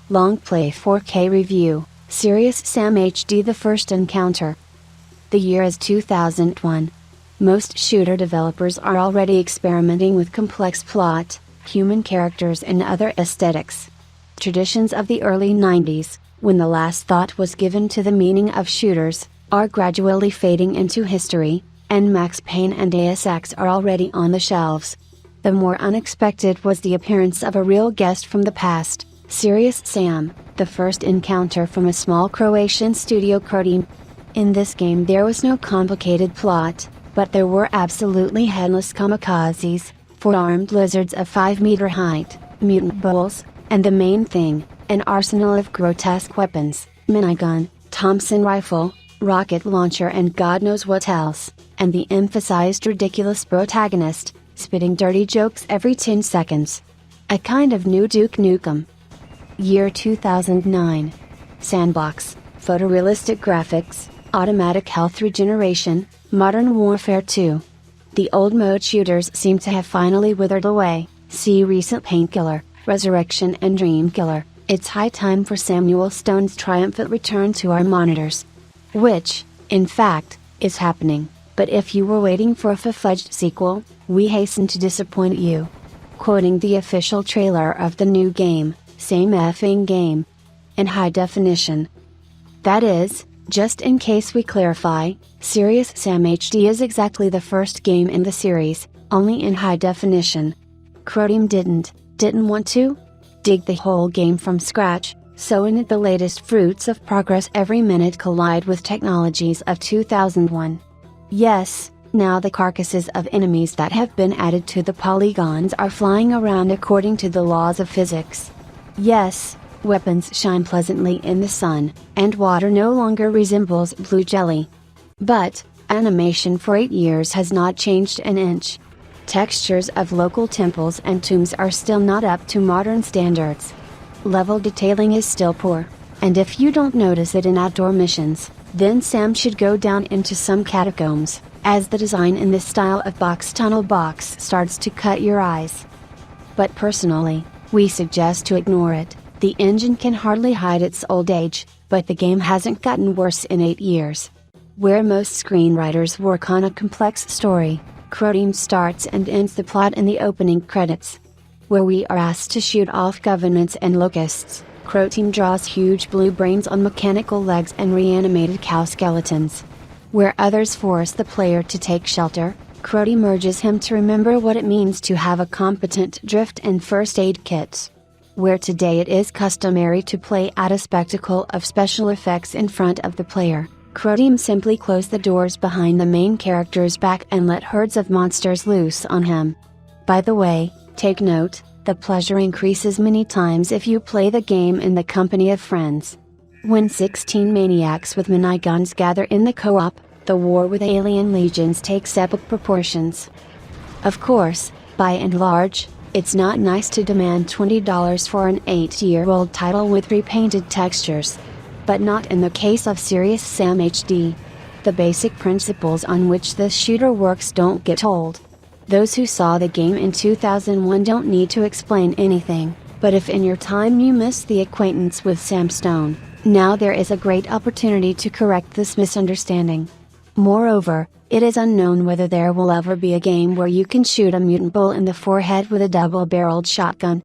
Longplay 4K Review, Serious Sam HD. The first encounter. The year is 2001. Most shooter developers are already experimenting with complex plot, human characters and other aesthetics. Traditions of the early 90s, when the last thought was given to the meaning of shooters, are gradually fading into history, and Max Payne and Deus Ex are already on the shelves. The more unexpected was the appearance of a real guest from the past, Serious Sam, the first encounter from a small Croatian studio Croteam. In this game there was no complicated plot, but there were absolutely headless kamikazes, 4 armed lizards of 5-meter height, mutant bulls, and the main thing, an arsenal of grotesque weapons, minigun, Thompson rifle, rocket launcher and God knows what else, and the emphasized ridiculous protagonist, spitting dirty jokes every 10 seconds. A kind of new Duke Nukem. Year 2009. Sandbox, photorealistic graphics, automatic health regeneration, Modern Warfare 2. The old mode shooters seem to have finally withered away. See recent Painkiller, Resurrection and Dreamkiller. It's high time for Samuel Stone's triumphant return to our monitors. Which, in fact, is happening, but if you were waiting for a full-fledged sequel, we hasten to disappoint you. Quoting the official trailer of the new game, same effing game. In high definition. That is, just in case we clarify, Serious Sam HD is exactly the first game in the series, only in high definition. Croteam didn't want to dig the whole game from scratch, so in it the latest fruits of progress every minute collide with technologies of 2001. Yes, now the carcasses of enemies that have been added to the polygons are flying around according to the laws of physics. Yes, weapons shine pleasantly in the sun, and water no longer resembles blue jelly. But, animation for 8 years has not changed an inch. Textures of local temples and tombs are still not up to modern standards. Level detailing is still poor, and if you don't notice it in outdoor missions, then Sam should go down into some catacombs, as the design in this style of box tunnel box starts to cut your eyes. But personally, we suggest to ignore it. The engine can hardly hide its old age, but the game hasn't gotten worse in 8 years. Where most screenwriters work on a complex story, Croteam starts and ends the plot in the opening credits. Where we are asked to shoot off governments and locusts, Croteam draws huge blue brains on mechanical legs and reanimated cow skeletons. Where others force the player to take shelter, Croteam urges him to remember what it means to have a competent drift and first aid kit. Where today it is customary to play out a spectacle of special effects in front of the player, Croteam simply closed the doors behind the main character's back and let herds of monsters loose on him. By the way, take note, the pleasure increases many times if you play the game in the company of friends. When 16 maniacs with miniguns gather in the co-op, the war with alien legions takes epic proportions. Of course, by and large, it's not nice to demand $20 for an 8-year-old title with repainted textures. But not in the case of Serious Sam HD. The basic principles on which this shooter works don't get old. Those who saw the game in 2001 don't need to explain anything, but if in your time you missed the acquaintance with Sam Stone, now there is a great opportunity to correct this misunderstanding. Moreover, it is unknown whether there will ever be a game where you can shoot a mutant bull in the forehead with a double-barreled shotgun.